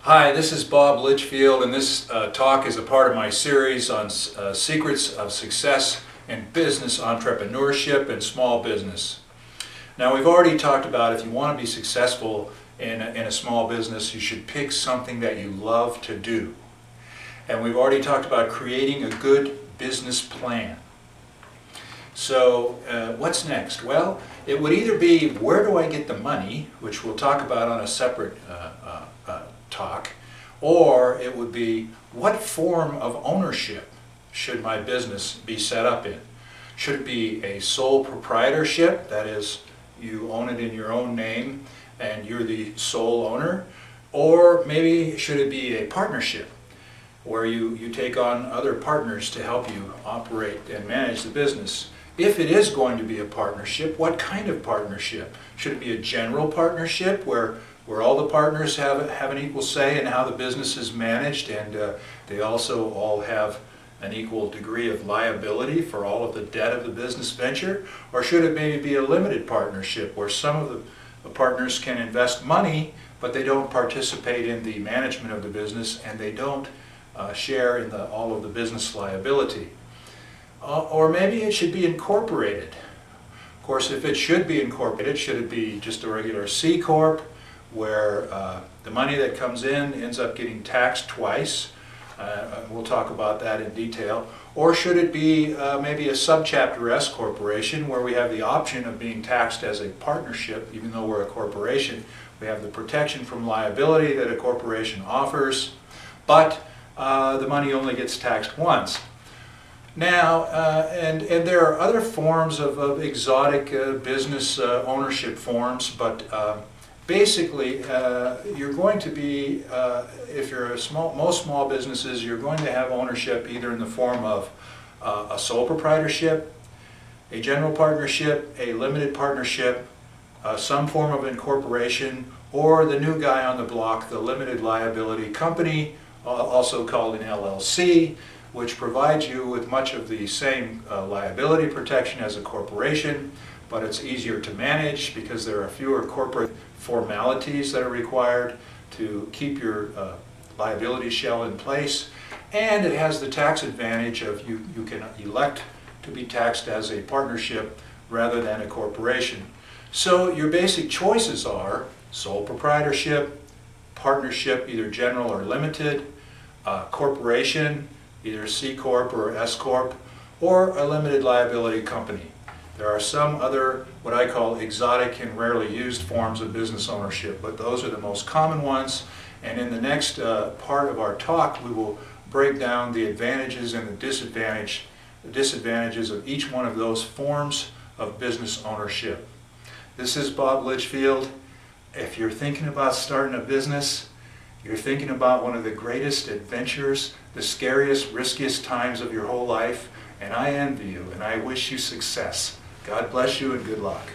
Hi, this is Bob Litchfield, and this talk is a part of my series on secrets of success in business entrepreneurship and small business. Now, we've already talked about if you want to be successful in a small business, you should pick something that you love to do. And we've already talked about creating a good business plan. So what's next? Well, it would either be where do I get the money, which we'll talk about on a separate talk, or it would be what form of ownership should my business be set up in? Should it be a sole proprietorship, that is, you own it in your own name and you're the sole owner, or maybe should it be a partnership where you take on other partners to help you operate and manage the business? If it is going to be a partnership, what kind of partnership? Should it be a general partnership where all the partners have an equal say in how the business is managed, and they also all have an equal degree of liability for all of the debt of the business venture? Or should it maybe be a limited partnership where some of the partners can invest money but they don't participate in the management of the business and they don't share in all of the business liability? Or maybe it should be incorporated. Of course, if it should be incorporated, should it be just a regular C Corp where the money that comes in ends up getting taxed twice? We'll talk about that in detail. Or should it be maybe a subchapter S corporation where we have the option of being taxed as a partnership, even though we're a corporation? We have the protection from liability that a corporation offers, but the money only gets taxed once. Now, and there are other forms of exotic business ownership forms, but basically, you're going to be, if you're most small businesses, you're going to have ownership either in the form of a sole proprietorship, a general partnership, a limited partnership, some form of incorporation, or the new guy on the block, the limited liability company, also called an LLC, which provides you with much of the same liability protection as a corporation, but it's easier to manage because there are fewer corporate formalities that are required to keep your liability shell in place, and it has the tax advantage of you can elect to be taxed as a partnership rather than a corporation. So your basic choices are sole proprietorship, partnership, either general or limited, corporation, either C Corp or S Corp, or a limited liability company. There are some other, what I call exotic and rarely used forms of business ownership, but those are the most common ones. And in the next part of our talk, we will break down the advantages and the disadvantages of each one of those forms of business ownership. This is Bob Litchfield. If you're thinking about starting a business, you're thinking about one of the greatest adventures, the scariest, riskiest times of your whole life, and I envy you and I wish you success. God bless you and good luck.